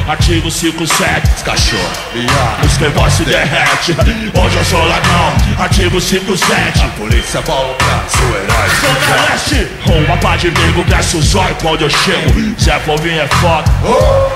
artigo 57. Os cachorros, os playboys se derrete. Hoje eu sou ladrão, artigo 57. A polícia volta, sou herói. Zona Leste, uma pá de nego cresce o zóio quando eu chego. Zé Fovinho é foda,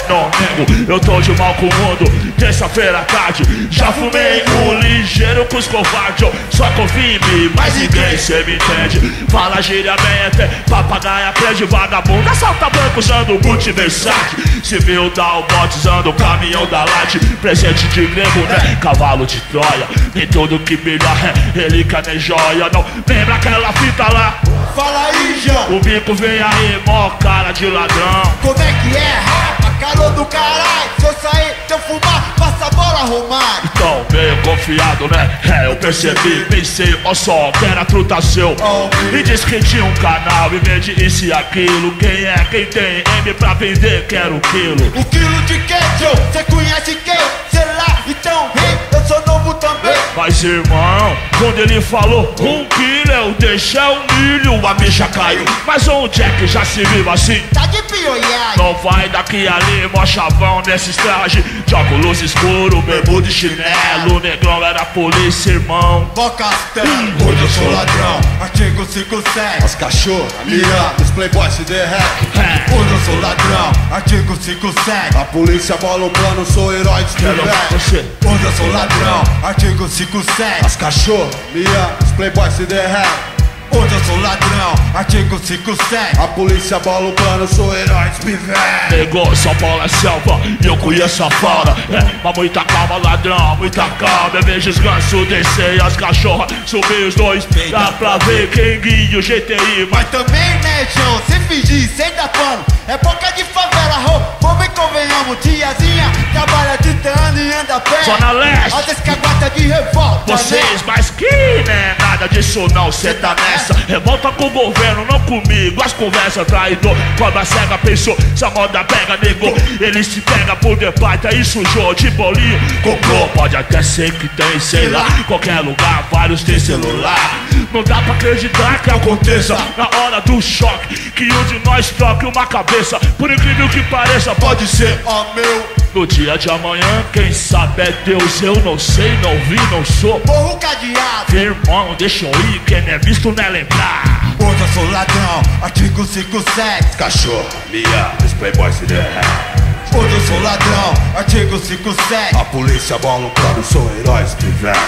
não nego, eu tô de mal com o mundo. Terça-feira à tarde, já fumei um ligeiro com os covardes. Só confia em mim, mas ninguém cê me entende. Fala gíria bem até papagaia prende vagabundo. Assalta banco usando boot Versace. Civil dá o bote usando o caminhão da Light. Presente de grego, né? Cavalo de Troia. Nem tudo que brilha é relíquia nem joia. Não lembra aquela fita lá? Fala aí, João. O bico vem aí, mó cara de ladrão. Como é que é, rapa? Calor do caralho. Se eu sair, se eu fumar, passa a bola, Romário. Então, meio confiado, né? É, eu percebi, pensei, ó só, que era truta seu. E disse que tinha um canal e vende isso e aquilo. Quem é, quem tem M pra vender, quero um quilo. O quilo de quê, Joe? Cê conhece quem? Sei lá, então, rei, eu sou novo também. Mas irmão, quando ele falou 1 quilo, eu deixei o milho, a bicha caiu. Mas onde é que já se viu assim? Tá de pioiai. Não vai daqui ali, mó chavão nesses trajes de óculos escuro, bermuda e chinelo. Negrão era polícia, irmão. Boca hoje eu sou ladrão, artigo 57. Os cachorros, mira, os playboys se derretem. Hoje eu sou ladrão, artigo 57. A polícia bola o plano, sou herói de Quero você. Hoje eu sou ladrão, artigo 57. As cachorros, mira, os playboys se derretem. Hoje eu sou ladrão, artigo 57. A polícia bola o plano, sou herói de pivete. Negou, São Paulo é selva e eu conheço a fauna. Mas muita calma, ladrão, muita calma. Eu vejo os gansos descer e as cachorras subir os dois. Dá pra ver quem guia o GTI. Mas também, né, João, se fingir sem dar pano. É boca de favela, vamos e convenhamos. Tiazinha trabalha de terno e anda a pé. Zona Leste, olha esse caguata de revolta. vocês, mas que né? Nada disso não, cê tá nessa. Revolta com o governo, não comigo. As conversas traidor, cobra cega pensou. Se a moda pega, negou. Ele se pega por debate, aí sujou de bolinho. Cocô, pode até ser que tem, sei lá. Qualquer lugar, vários tem celular. Não dá pra acreditar que aconteça na hora do choque, que um de nós troque uma cabeça. Por incrível que pareça, pode ser, ó meu. no dia de amanhã, quem sabe é Deus. Eu não sei, não vi, não sou. Morro cadeado. Irmão, deixa eu ir, quem não é visto não é lembrar. Hoje eu sou ladrão, artigo 57. Cachorro, mira, os playboys se derretem. Hoje eu sou ladrão, artigo 57. A polícia bola o plano, sou herói de pivete.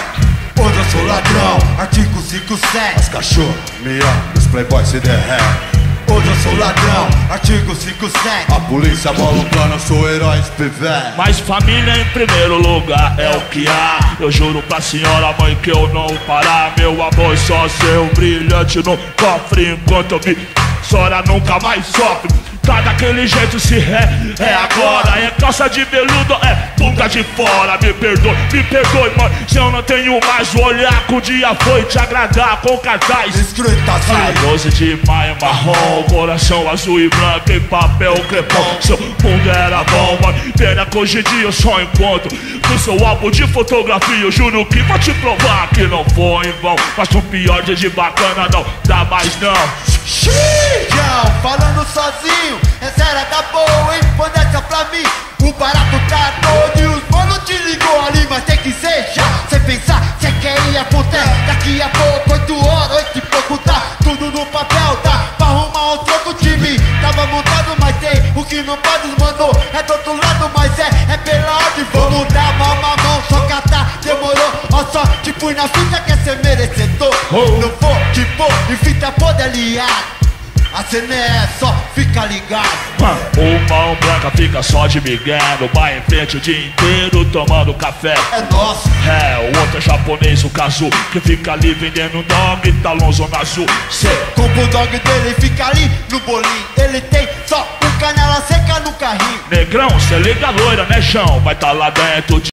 Hoje eu sou ladrão, artigo 57. As cachorros, mira, os playboys se derretem. Hoje eu sou ladrão, artigo 57. A polícia bola o plano, sou herói de pivete. Mas família em primeiro lugar é o que há. Eu juro pra senhora mãe que eu não parar. Meu amor só ser um brilhante no cofre. Enquanto eu vi, senhora nunca mais sofre. Tá daquele jeito, se é agora. É calça de veludo, é bunda de fora. Me perdoe, mãe, se eu não tenho mais o olhar que o dia foi te agradar com cartaz. Escrita assim, 12 de maio, marrom, coração azul e branco em papel crepom. Seu mundo era bom, mano, pena que hoje em dia eu só encontro no seu álbum de fotografia. Eu juro que vou te provar que não foi em vão. Mas o pior dia de bacana não dá mais não. João, falando sozinho, essa era da boa, hein? Põe essa pra mim, o barato tá todo. E os mano te ligou ali, mas tem que ser já. Sem pensar, cê quer ir acontecer. Daqui a pouco, 8 horas, 8 e pouco, tá tudo no papel, tá? Pra arrumar um troco time, tava montado, mas tem o que não pode, mandou. É do outro lado, mas é pela ordem. Vamos dar mão a mão, só catar, demorou. Ó só, te fui na fita que é ser merecedor. Não vou te pôr em fita podre aliado. A cena é só, fica ligado. O mão branca fica só de migué no bar em frente o dia inteiro tomando café. É nosso. É, o outro é japonês, o Kazu, que fica ali vendendo dog, talão zona azul. Cê compra o dog dele e fica ali no bolinho. Ele tem só um canela seca no carrinho. Negrão, cê liga loira, né, João? Vai tá lá dentro